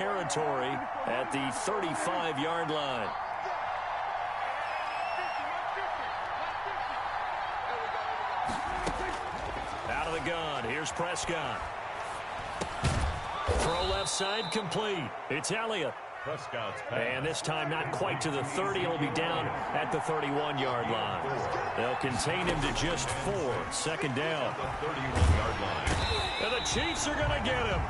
territory at the 35-yard line. Out of the gun, here's Prescott. Throw left side complete. It's Elliott. Prescott's pass. And this time not quite to the 30. It'll be down at the 31-yard line. They'll contain him to just 4. Second down. The 31-yard line. And the Chiefs are going to get him.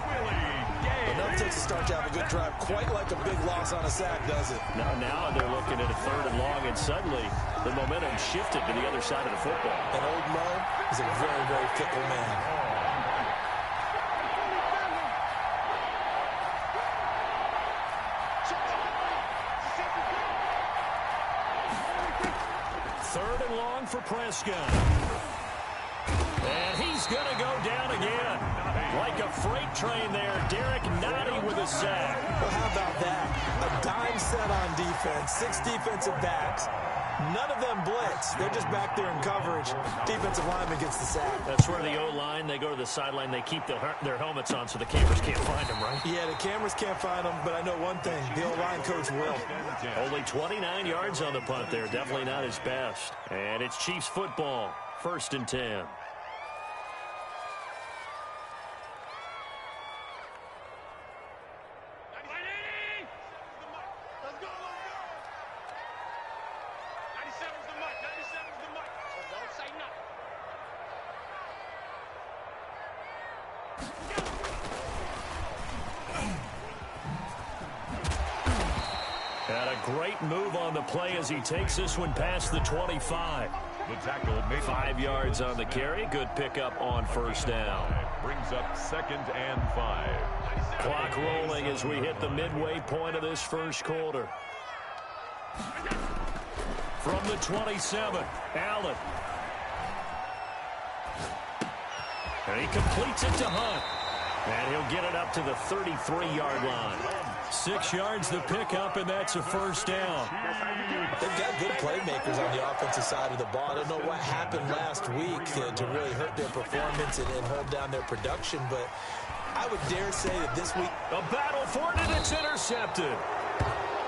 Enough takes to start to have a good drive. Quite like a big loss on a sack, does it? Now they're looking at a 3rd and long, and suddenly the momentum shifted to the other side of the football. And old Mo is a very, very fickle man. Third and long for Prescott. And he's going to go down again. Like a freight train there, Derek Nottie with a sack. Well, how about that? A dime set on defense, 6 defensive backs. None of them blitz. They're just back there in coverage. Defensive lineman gets the sack. That's where the O-line, they go to the sideline, they keep their helmets on so the cameras can't find them, right? Yeah, the cameras can't find them, but I know one thing. The O-line coach will. Only 29 yards on the punt there. Definitely not his best. And it's Chiefs football. 1st and 10. Great move on the play as he takes this one past the 25. The tackle made 5 yards on the carry. Good pickup on 1st down. Brings up 2nd and 5. Clock rolling as we hit the midway point of this 1st quarter. From the 27, Allen. And he completes it to Hunt. And he'll get it up to the 33-yard line. 6 yards the pickup, and that's a 1st down. They've got good playmakers on the offensive side of the ball. I don't know what happened last week to really hurt their performance and hold down their production, but I would dare say that this week... A battle for it, and it's intercepted.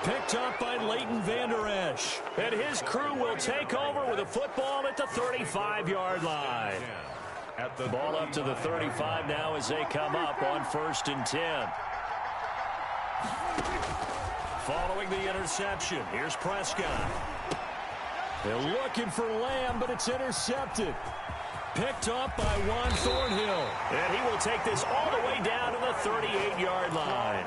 Picked up by Leighton Vander Esch. And his crew will take over with a football at the 35-yard line. At the ball up to the 35 now as they come up on 1st and 10. Following the interception, here's Prescott. They're looking for Lamb, but it's intercepted. Picked up by Juan Thornhill. And he will take this all the way down to the 38-yard line.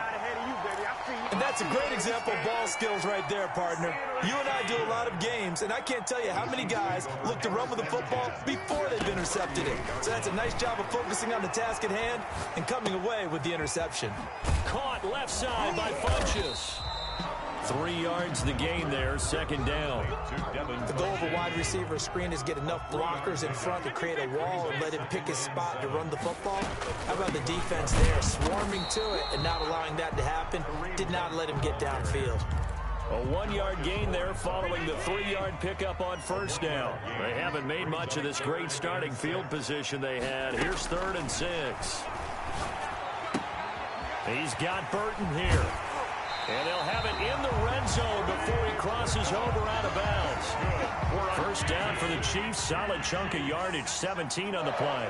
And that's a great example of ball skills right there, partner. You and I do a lot of games, and I can't tell you how many guys look to run with the football before they've intercepted it. So that's a nice job of focusing on the task at hand and coming away with the interception. Caught left side by Funchess. 3 yards the gain there, 2nd down. The goal of a wide receiver screen is get enough blockers in front to create a wall and let him pick his spot to run the football. How about the defense there, swarming to it and not allowing that to happen? Did not let him get downfield. A 1-yard gain there following the 3-yard pickup on 1st down. They haven't made much of this great starting field position they had. Here's 3rd and 6. He's got Burton here. And they'll have it in the red zone before he crosses over out of bounds. 1st down for the Chiefs. Solid chunk of yardage. 17 on the play.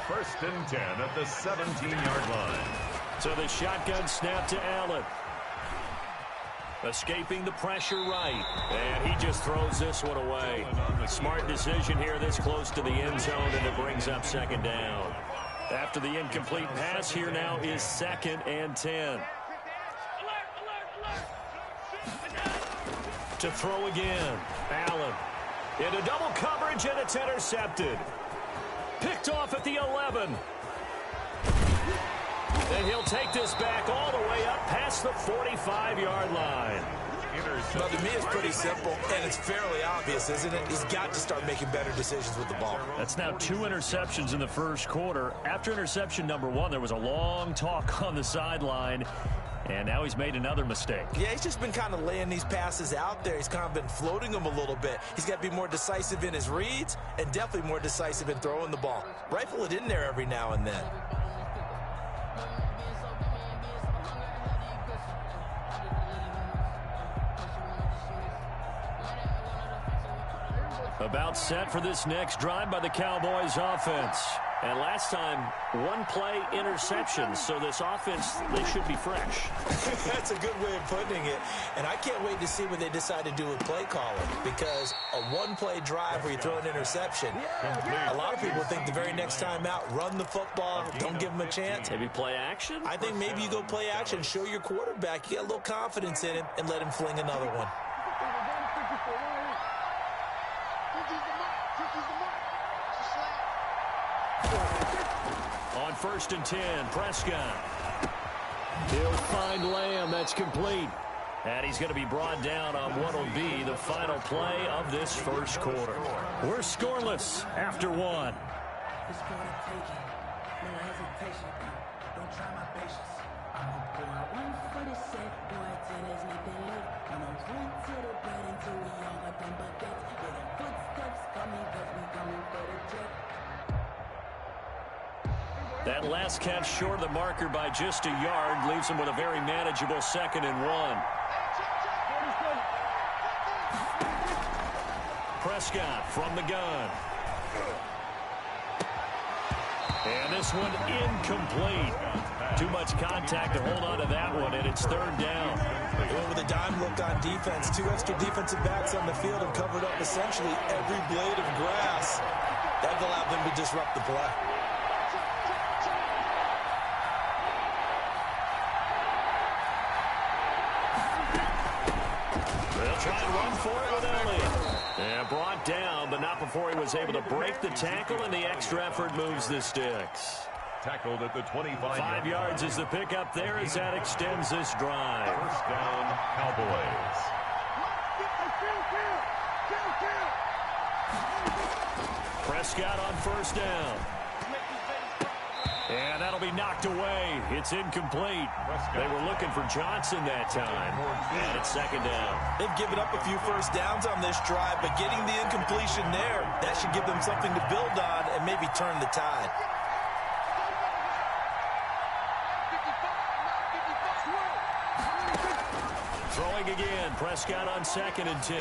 1st and 10 at the 17-yard line. So the shotgun snap to Allen. Escaping the pressure right. And he just throws this one away. Smart decision here this close to the end zone, and it brings up 2nd down. After the incomplete pass, here now is 2nd and 10. To throw again. Allen. Into double coverage, and it's intercepted. Picked off at the 11. And he'll take this back all the way up past the 45-yard line. Well, to me, it's pretty simple, and it's fairly obvious, isn't it? He's got to start making better decisions with the ball. That's now 2 interceptions in the 1st quarter. After interception number 1, there was a long talk on the sideline. And now he's made another mistake. Yeah, he's just been kind of laying these passes out there. He's kind of been floating them a little bit. He's got to be more decisive in his reads and definitely more decisive in throwing the ball. Rifle it in there every now and then. About set for this next drive by the Cowboys offense. And last time, one-play interception, so this offense, they should be fresh. That's a good way of putting it. And I can't wait to see what they decide to do with play calling, because a one-play drive where you throw an interception, a lot of people think the very next time out, run the football, don't give them a chance. Maybe play action? I think maybe you go play action, show your quarterback, you get a little confidence in him, and let him fling another one. On 1st and 10, Prescott. He'll find Lamb. That's complete. And he's going to be brought down on what will be the final play of this first quarter. We're scoreless after one. That last catch short of the marker by just a yard leaves him with a very manageable 2nd and 1. Prescott from the gun. And this one incomplete. Too much contact to hold on to that one, and it's 3rd down. Well, with a dime look on defense, 2 extra defensive backs on the field and covered up essentially every blade of grass. That allowed them to disrupt the play. Try and run for it with Elliott. And brought down, but not before he was able to break the tackle, and the extra effort moves the sticks. Tackled at the 25. 5 yards is the pickup there as that extends this drive. 1st down, Cowboys. Prescott on 1st down. And that'll be knocked away. It's incomplete. They were looking for Johnson that time. And it's 2nd down. They've given up a few first downs on this drive, but getting the incompletion there, that should give them something to build on and maybe turn the tide. Throwing again. Prescott on 2nd and 10.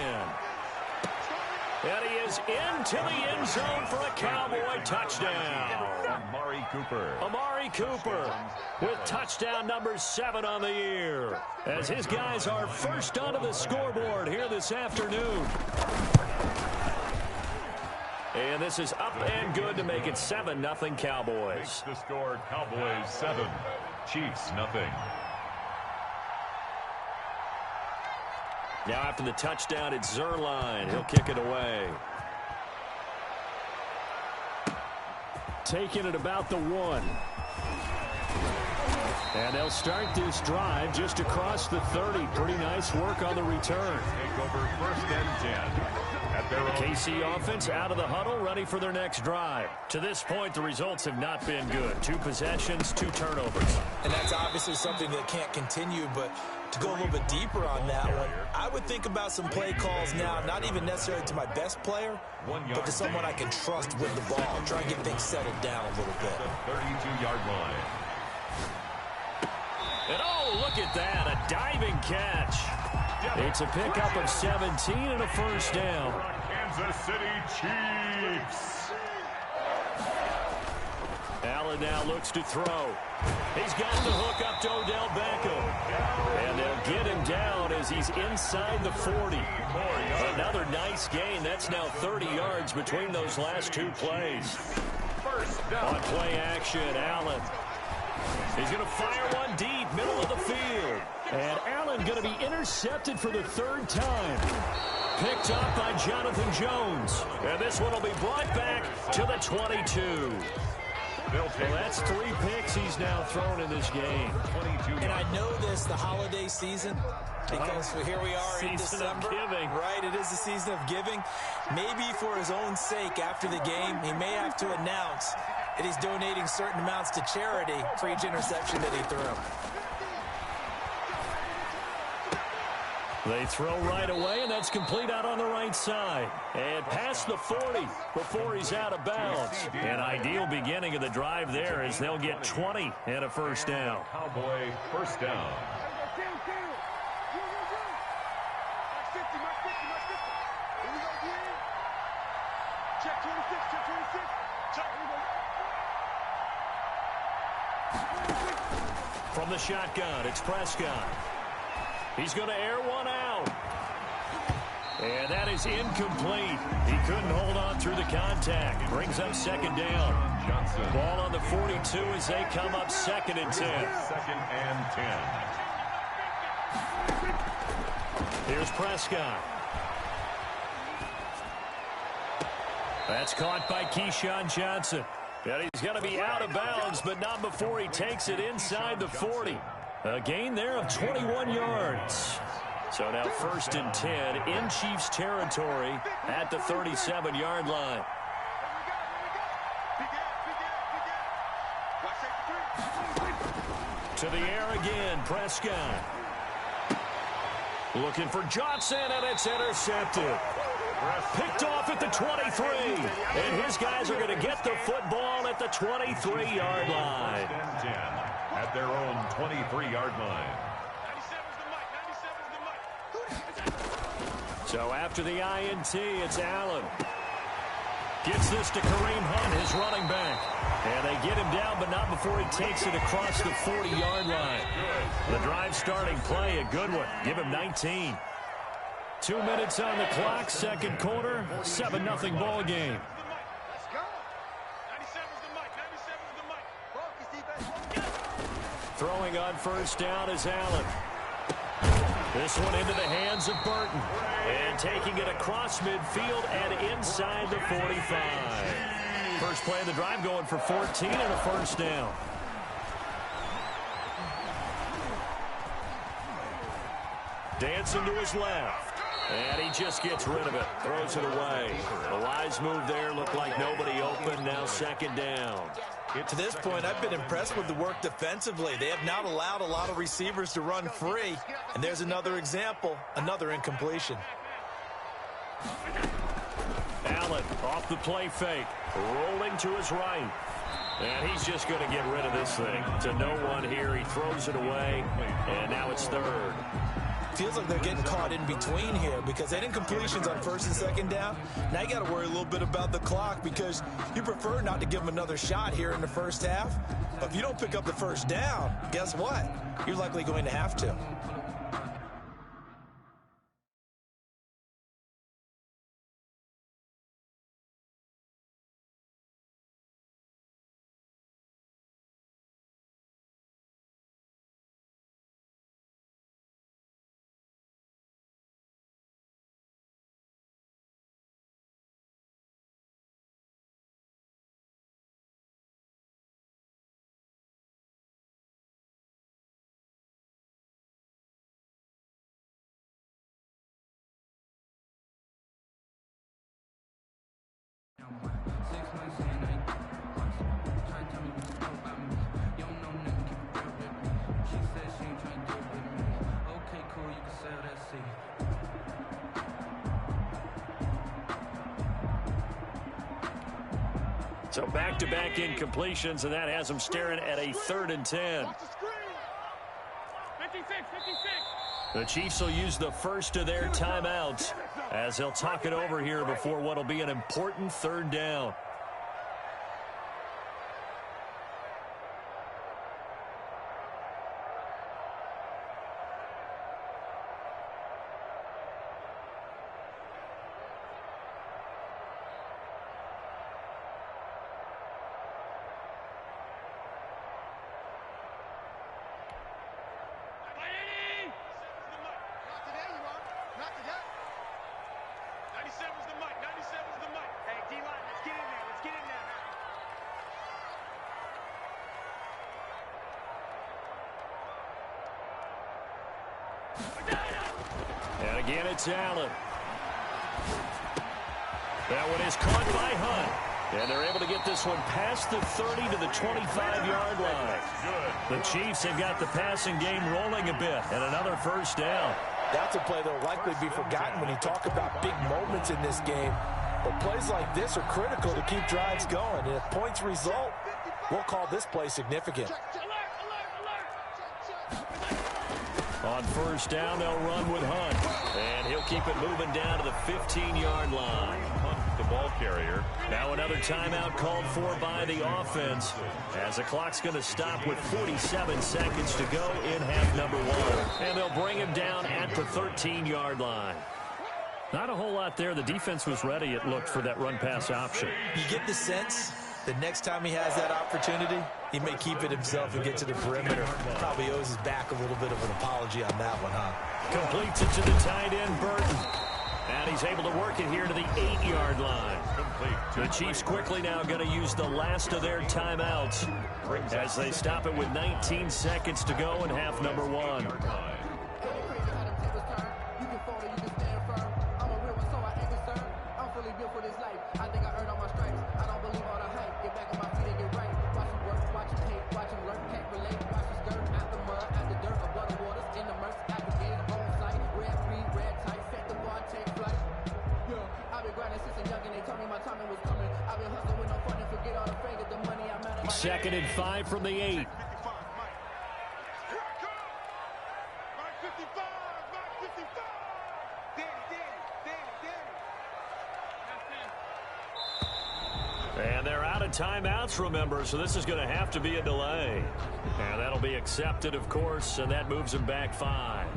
And he is into the end zone for a Cowboy touchdown. Amari Cooper with touchdown number 7 on the year, as his guys are first onto the scoreboard here this afternoon. And this is up and good to make it 7-0 Cowboys. Makes the score Cowboys 7, Chiefs 0. Now after the touchdown, it's Zerline. He'll kick it away. Taking it about the 1. And they'll start this drive just across the 30. Pretty nice work on the return. Take over 1st and 10. At their own KC offense out of the huddle, ready for their next drive. To this point, the results have not been good. 2 possessions, 2 turnovers. And that's obviously something that can't continue, but to go a little bit deeper on that one, I would think about some play calls now, not even necessarily to my best player, but to someone I can trust with the ball. Try and get things settled down a little bit. the 32-yard line. And oh, look at that, a diving catch. It's a pickup of 17 and a 1st down. Kansas City Chiefs. Allen now looks to throw. He's got the hook up to Odell Beckham. And they'll get him down as he's inside the 40. Another nice gain. That's now 30 yards between those last 2 plays. On play action, Allen. He's going to fire one deep, middle of the field. And Allen going to be intercepted for the 3rd time. Picked up by Jonathan Jones. And this one will be brought back to the 22. Well, that's 3 picks he's now thrown in this game. And I know this, the holiday season, because here we are in December. Giving. Right, it is the season of giving. Maybe for his own sake after the game, he may have to announce that he's donating certain amounts to charity for each interception that he threw. They throw right away, and that's complete out on the right side. And past the 40 before he's out of bounds. An ideal beginning of the drive there as they'll get 20 and a 1st down. Cowboy 1st down. From the shotgun, it's Prescott. He's going to air one out. And that is incomplete. He couldn't hold on through the contact. Brings up second down. Ball on the 42 as they come up 2nd and 10. 2nd and 10. Here's Prescott. That's caught by Keyshawn Johnson. And he's going to be out of bounds, but not before he takes it inside the 40. A gain there of 21 yards. So now 1st and 10 in Chiefs territory at the 37-yard line. To the air again, Prescott. Looking for Johnson, and it's intercepted. Picked off at the 23. And his guys are going to get the football at the 23-yard line. At their own 23-yard line. So after the INT, it's Allen. Gets this to Kareem Hunt, his running back. And they get him down, but not before he takes it across the 40-yard line. The drive starting play, a good one. Give him 19. 2 minutes on the clock, 2nd quarter, 7-0 ball game. Throwing on 1st down is Allen. This one into the hands of Burton. And taking it across midfield and inside the 45. First play of the drive going for 14 and a 1st down. Dancing to his left. And he just gets rid of it. Throws it away. A wise move there. Looked like nobody open. Now 2nd down. To this point, I've been impressed with the work defensively. They have not allowed a lot of receivers to run free. And there's another example, another incompletion. Allen off the play fake. Rolling to his right. And he's just going to get rid of this thing. To no one here. He throws it away. And now it's 3rd. Feels like they're getting caught in between here because they didn't completions on 1st and 2nd down. Now you got to worry a little bit about the clock because you prefer not to give them another shot here in the 1st half. But if you don't pick up the 1st down, guess what? You're likely going to have to. So back-to-back incompletions, and that has them staring at a 3rd and 10. The Chiefs will use the first of their timeouts as they'll talk it over here before what will be an important 3rd down. And again, it's Allen. That one is caught by Hunt. And they're able to get this one past the 30 to the 25-yard line. The Chiefs have got the passing game rolling a bit. And another 1st down. That's a play that will likely be forgotten when you talk about big moments in this game. But plays like this are critical to keep drives going. And if points result, we'll call this play significant. On 1st down, they'll run with Hunt. And he'll keep it moving down to the 15-yard line. Hunt ball carrier. Now another timeout called for by the offense, as the clock's going to stop with 47 seconds to go in half number one. And they'll bring him down at the 13-yard line. Not a whole lot there. The defense was ready, it looked, for that run-pass option. You get the sense that next time he has that opportunity, he may keep it himself and get to the perimeter. Probably owes his back a little bit of an apology on that one, huh? Completes it to the tight end, Burton. And he's able to work it here to the 8-yard line. The Chiefs quickly now going to use the last of their timeouts as they stop it with 19 seconds to go in half number one. Second and 5 from the 8. And they're out of timeouts, remember, so this is going to have to be a delay. And that'll be accepted, of course, and that moves them back 5.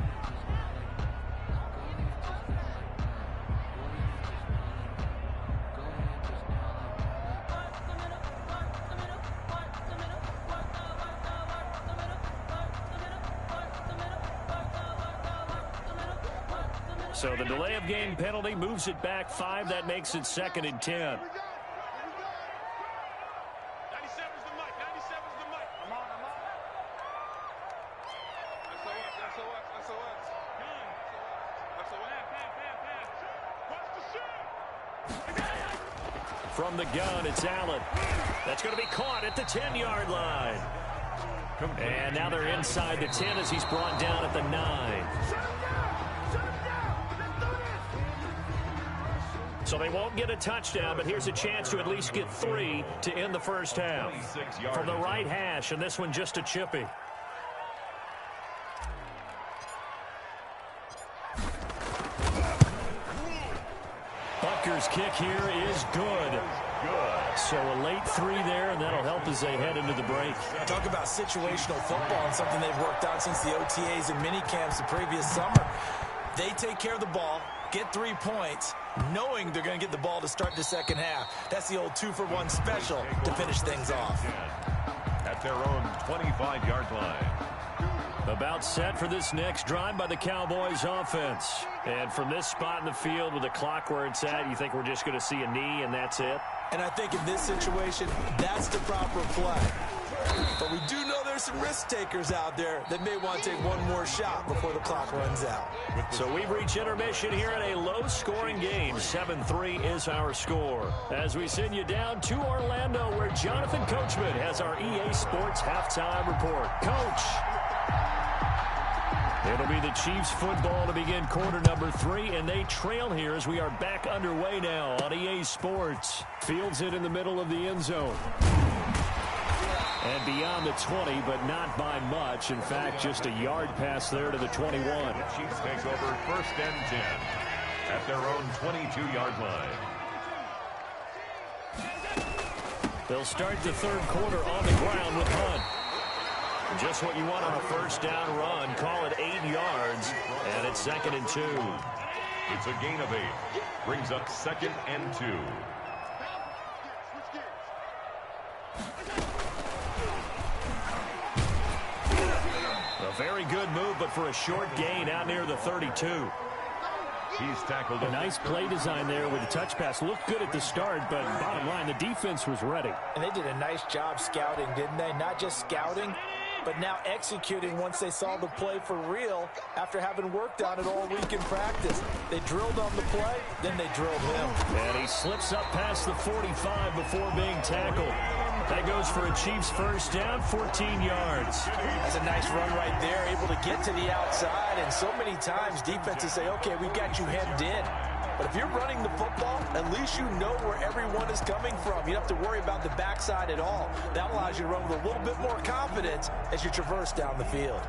So the delay of game penalty moves it back 5. That makes it second and 10. From the gun, it's Allen. That's going to be caught at the 10-yard line. And now they're inside the 10 as he's brought down at the 9. So they won't get a touchdown, but here's a chance to at least get 3 to end the first half. From the right hash, and this one just a chippy. Butker's kick here is good. So a late 3 there, and that'll help as they head into the break. Talk about situational football and something they've worked out since the OTAs and mini camps the previous summer. They take care of the ball, get 3 points, knowing they're going to get the ball to start the second half. That's the old 2-for-1 special to finish things off. At their own 25-yard line. About set for this next drive by the Cowboys offense. And from this spot in the field with the clock where it's at, you think we're just going to see a knee and that's it? And I think in this situation, that's the proper play. But we do know there's some risk takers out there that may want to take one more shot before the clock runs out. So we've reached intermission here in a low-scoring game. 7-3 is our score. As we send you down to Orlando, where Jonathan Coachman has our EA Sports halftime report. Coach. It'll be the Chiefs football to begin quarter number 3, and they trail here as we are back underway now on EA Sports. Fields it in the middle of the end zone. And beyond the 20, but not by much. In fact, just a yard pass there to the 21. The Chiefs take over first and 10 at their own 22-yard line. They'll start the third quarter on the ground with Hunt. Just what you want on a first down run. Call it 8 yards, and it's second and 2. It's a gain of 8. Brings up second and 2. A very good move, but for a short gain out near the 32. He's tackled. A nice play design there with a touch pass. Looked good at the start, but bottom line, the defense was ready. And they did a nice job scouting, didn't they? Not just scouting, but now executing once they saw the play for real after having worked on it all week in practice. They drilled on the play, then they drilled him. And he slips up past the 45 before being tackled. That goes for a Chiefs first down, 14 yards. That's a nice run right there, able to get to the outside. And so many times defenses say, okay, we've got you hemmed in. But if you're running the football, at least you know where everyone is coming from. You don't have to worry about the backside at all. That allows you to run with a little bit more confidence as you traverse down the field.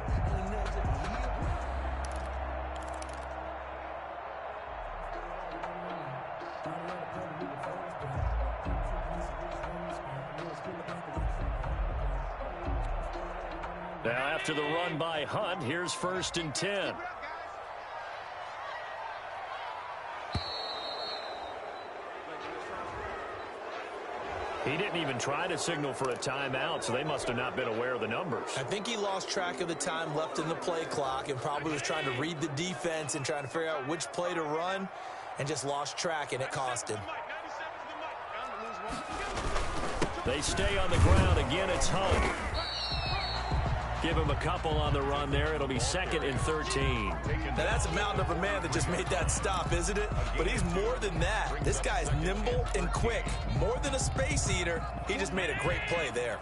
Now after the run by Hunt, here's 1st and 10. He didn't even try to signal for a timeout, so they must have not been aware of the numbers. I think he lost track of the time left in the play clock and probably was trying to read the defense and trying to figure out which play to run and just lost track, and it cost him. They stay on the ground. Again, it's Hunt. Give him a couple on the run there. It'll be 2nd and 13. Now, that's a mountain of a man that just made that stop, isn't it? But he's more than that. This guy's nimble and quick. More than a space eater, he just made a great play there.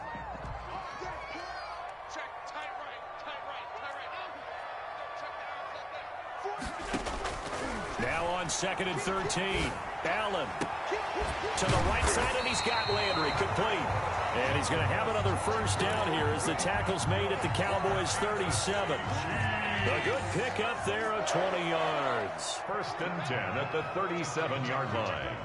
Now on 2nd and 13. Allen to the right side, and he's got Landry complete. And he's going to have another 1st down here as the tackle's made at the Cowboys' 37. A good pickup there of 20 yards. 1st and 10 at the 37-yard line.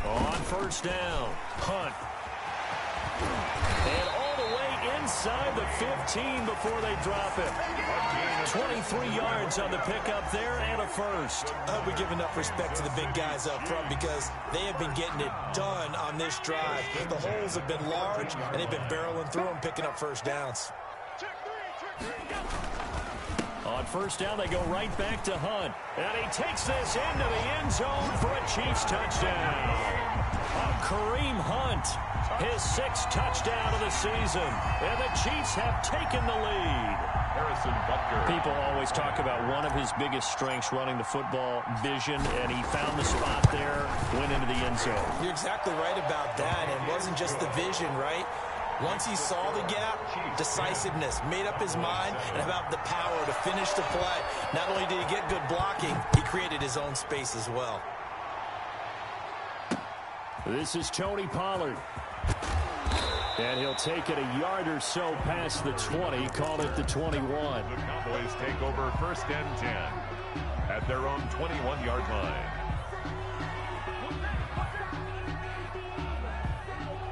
On 1st down, Hunt. And all the way inside the 15 before they drop it. 23 yards on the pickup there and a 1st. I hope we give enough respect to the big guys up front because they have been getting it done on this drive. The holes have been large, and they've been barreling through them, picking up 1st downs. On 1st down, they go right back to Hunt. And he takes this into the end zone for a Chiefs touchdown. Kareem Hunt, his 6th touchdown of the season. And the Chiefs have taken the lead. People always talk about one of his biggest strengths running the football, vision, and he found the spot there, went into the end zone. You're exactly right about that. It wasn't just the vision, right? Once he saw the gap, decisiveness, made up his mind, and about the power to finish the play. Not only did he get good blocking, he created his own space as well. This is Tony Pollard. And he'll take it a yard or so past the 20, call it the 21. The Cowboys take over 1st and 10 at their own 21-yard line.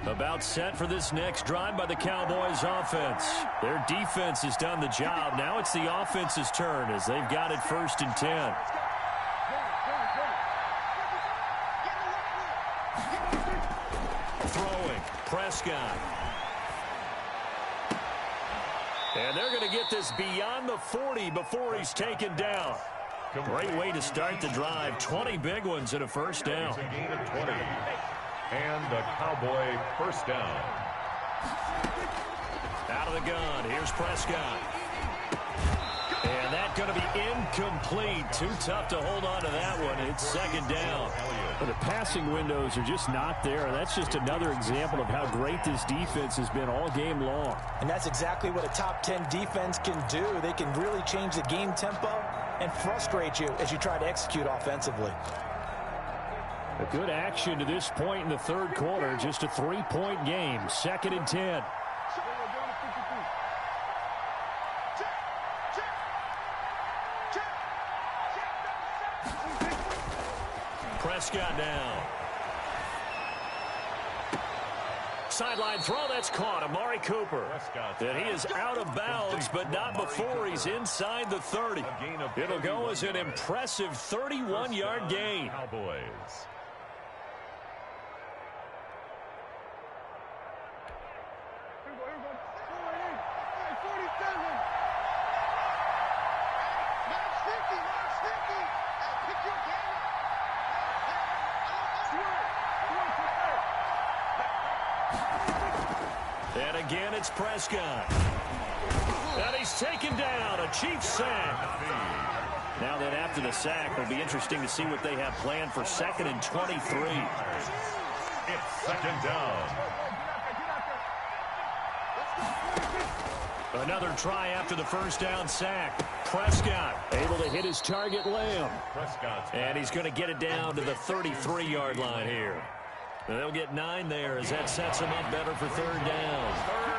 About set for this next drive by the Cowboys offense. Their defense has done the job. Now it's the offense's turn as they've got it 1st and 10. Throwing, Prescott. And they're going to get this beyond the 40 before he's taken down. Great way to start the drive. 20 big ones and a 1st down. It's a gain of 20. And a Cowboy 1st down. Out of the gun. Here's Prescott. And that's going to be incomplete. Too tough to hold on to that one. It's 2nd down. Well, the passing windows are just not there. That's just another example of how great this defense has been all game long. And that's exactly what a top 10 defense can do. They can really change the game tempo and frustrate you as you try to execute offensively. A good action to this point in the 3rd quarter. Just a 3-point game. 2nd and 10. Prescott now. Sideline throw, that's caught. Amari Cooper. And he is out of bounds, but not before he's inside the 30. It'll go as an impressive 31-yard gain. Cowboys. And again, it's Prescott. And he's taken down. A Chiefs sack. Now that after the sack, it'll be interesting to see what they have planned for 2nd and 23. It's 2nd down. Another try after the 1st down sack. Prescott able to hit his target, Lamb. And he's going to get it down to the 33-yard line here. And they'll get 9 there as that sets them up better for 3rd down. 3rd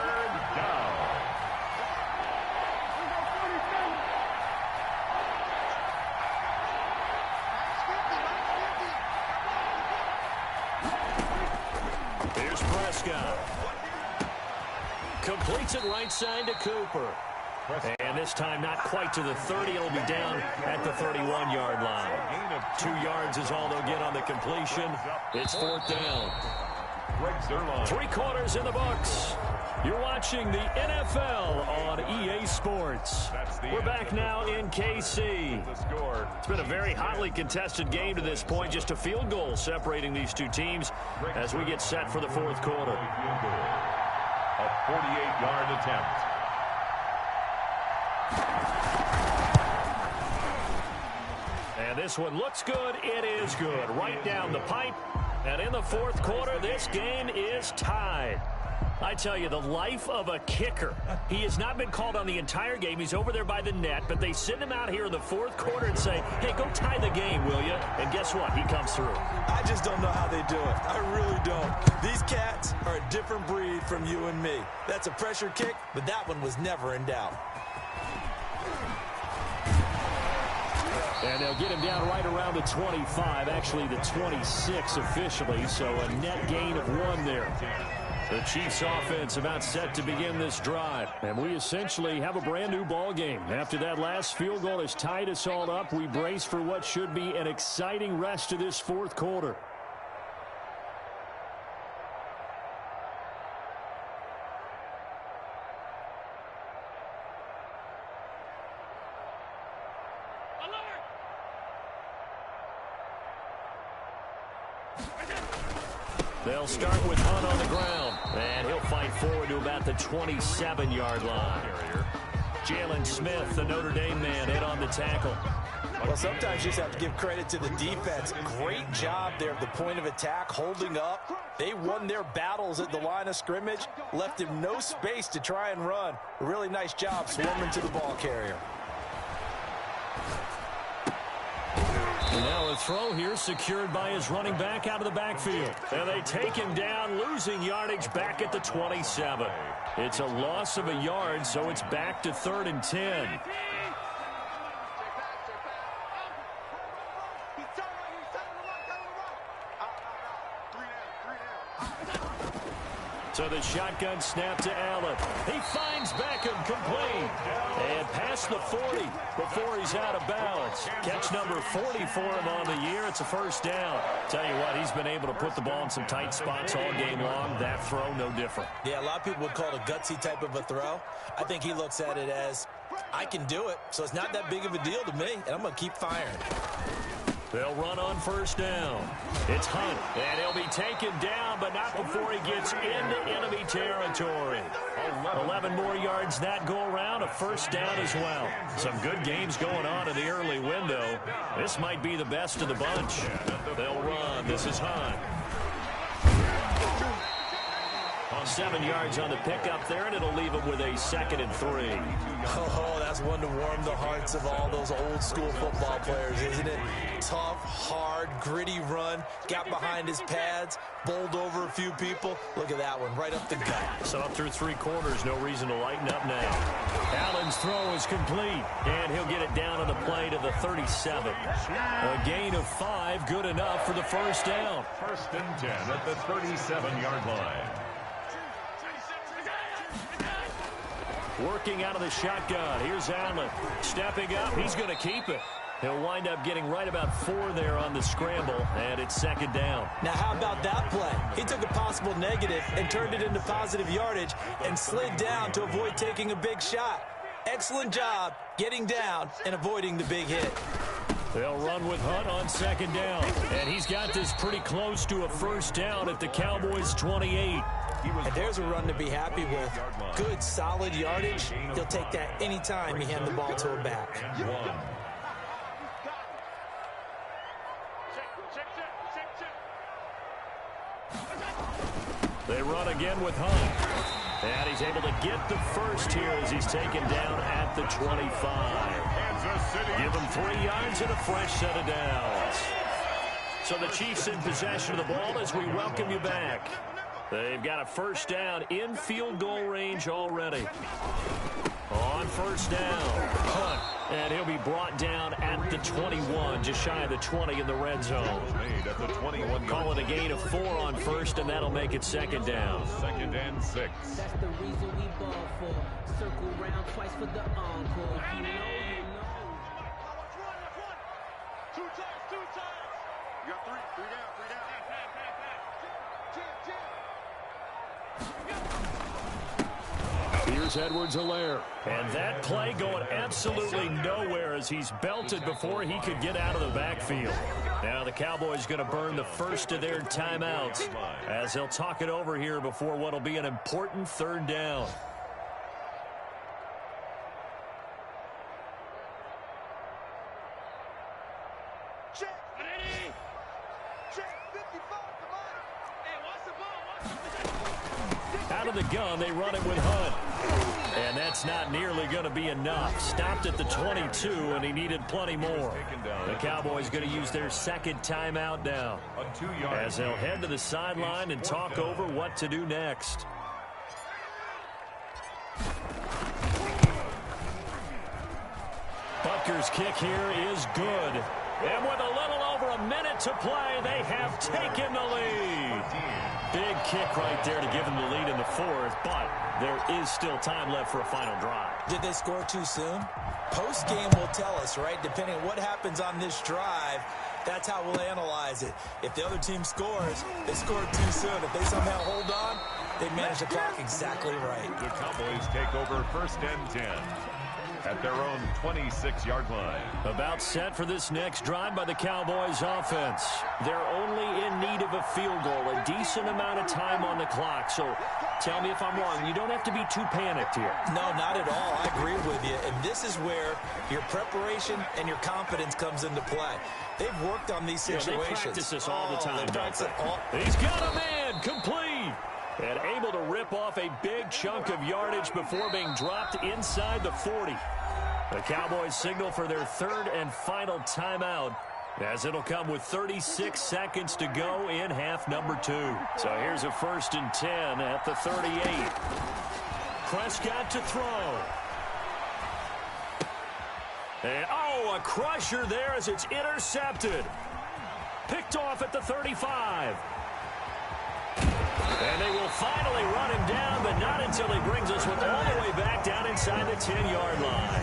down. Here's Prescott. Completes it right side to Cooper. And this time not quite to the 30. It'll be down at the 31-yard line. 2 yards is all they'll get on the completion. It's 4th down. 3 quarters in the books. You're watching the NFL on EA Sports. We're back now in KC. It's been a very hotly contested game to this point. Just a field goal separating these two teams as we get set for the 4th quarter. A 48-yard attempt. And this one looks good. It is good. Right down the pipe. And in the 4th quarter, this game is tied. I tell you, the life of a kicker. He has not been called on the entire game. He's over there by the net, but they send him out here in the 4th quarter and say, hey, go tie the game, will you? And guess what? He comes through. I just don't know how they do it. I really don't. These cats are a different breed from you and me. That's a pressure kick, but that one was never in doubt. And they'll get him down right around the 25, actually the 26 officially, so a net gain of 1 there. The Chiefs offense about set to begin this drive. And we essentially have a brand new ball game. After that last field goal has tied us all up, we brace for what should be an exciting rest of this 4th quarter. They'll start with Hunt on the ground, and he'll fight forward to about the 27-yard line. Jalen Smith, the Notre Dame man, in on the tackle. Well, sometimes you just have to give credit to the defense. Great job there at the point of attack, holding up. They won their battles at the line of scrimmage, left him no space to try and run. A really nice job swarming to the ball carrier. And now a throw here secured by his running back out of the backfield. And they take him down, losing yardage back at the 27. It's a loss of a yard, so it's back to 3rd and 10. So the shotgun snap to Allen. He finds Beckham complete. And past the 40 before he's out of bounds. Catch number 40 for him on the year. It's a 1st down. Tell you what, he's been able to put the ball in some tight spots all game long. That throw, no different. Yeah, a lot of people would call it a gutsy type of a throw. I think he looks at it as, I can do it, so it's not that big of a deal to me, and I'm going to keep firing. They'll run on 1st down. It's Hunt, and he'll be taken down, but not before he gets into enemy territory. 11 more yards that go around, a 1st down as well. Some good games going on in the early window. This might be the best of the bunch. They'll run. This is Hunt. 7 yards on the pickup there, and it'll leave him with a 2nd and 3. Oh, that's one to warm the hearts of all those old school football players, isn't it? Tough, hard, gritty run, got behind his pads, bowled over a few people. Look at that one, right up the gut. So up through 3 quarters, no reason to lighten up now. Allen's throw is complete, and he'll get it down on the play to the 37. A gain of 5, good enough for the 1st down. 1st and 10 at the 37-yard line. Working out of the shotgun. Here's Allen. Stepping up. He's going to keep it. He'll wind up getting right about 4 there on the scramble, and it's 2nd down. Now, how about that play? He took a possible negative and turned it into positive yardage and slid down to avoid taking a big shot. Excellent job getting down and avoiding the big hit. They'll run with Hunt on 2nd down, and he's got this pretty close to a 1st down at the Cowboys' 28. And there's a run to be happy with. Good, solid yardage. He'll take that anytime you hand the ball to a back. They run again with Hunt. And he's able to get the 1st here as he's taken down at the 25. Give him 3 yards and a fresh set of downs. So the Chiefs in possession of the ball as we welcome you back. They've got a 1st down in field goal range already. On 1st down, Hunt And he'll be brought down at the 21, just shy of the 20 in the red zone. Made at the 21. Call it a gain of 4 on first, and that'll make it second down. 2nd and 6. That's the reason we ball for. Circle round twice for the encore. You know. Two times. You got three down. Here's Edwards-Helaire. And that play going absolutely nowhere as he's belted before he could get out of the backfield. Now the Cowboys going to burn the first of their timeouts as they'll talk it over here before what will be an important 3rd down. Check. 55, come on. Hey, watch the ball. Out of the gun, they run it with Hunt. And that's not nearly going to be enough. Stopped at the 22, and he needed plenty more. The Cowboys going to use their 2nd timeout now as they'll head to the sideline and talk over what to do next. Butker's kick here is good. And with a little over a minute to play, they have taken the lead. Big kick right there to give them the lead in the 4th, but there is still time left for a final drive. Did they score too soon? Post-game will tell us, right? Depending on what happens on this drive, that's how we'll analyze it. If the other team scores, they scored too soon. If they somehow hold on, they manage the clock exactly right. The Cowboys take over 1st and 10 at their own 26-yard line. About set for this next drive by the Cowboys offense. They're only in need of a field goal, a decent amount of time on the clock. So tell me if I'm wrong. You don't have to be too panicked here. No, not at all. I agree with you. And this is where your preparation and your confidence comes into play. They've worked on these situations. They practice this all the time. They practice it all. He's got a man complete. And able to rip off a big chunk of yardage before being dropped inside the 40. The Cowboys signal for their 3rd and final timeout as it'll come with 36 seconds to go in half number 2. So here's a 1st and 10 at the 38. Prescott to throw. And, a crusher there as it's intercepted. Picked off at the 35. And they will finally run him down, but not until he brings us all the way back down inside the 10-yard line.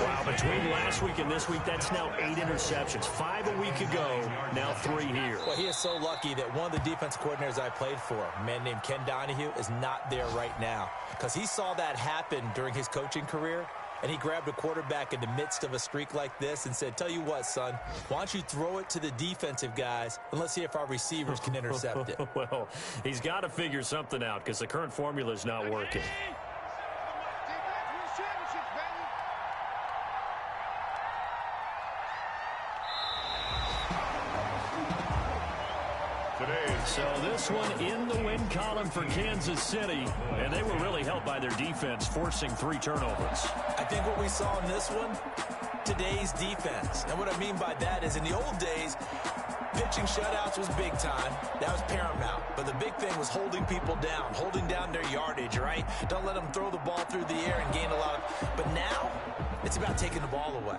Wow, between last week and this week, that's now 8 interceptions. 5 a week ago, now 3 here. Well, he is so lucky that one of the defense coordinators I played for, a man named Ken Donahue, is not there right now. Because he saw that happen during his coaching career, and he grabbed a quarterback in the midst of a streak like this and said, tell you what, son, why don't you throw it to the defensive guys, and let's see if our receivers can intercept it. Well, he's got to figure something out because the current formula is not working. So this one in the win column for Kansas City, and they were really helped by their defense, forcing 3 turnovers. I think what we saw in this one, today's defense. And what I mean by that is in the old days, pitching shutouts was big time. That was paramount. But the big thing was holding people down, holding down their yardage, right? Don't let them throw the ball through the air and gain a lot of... But now, it's about taking the ball away.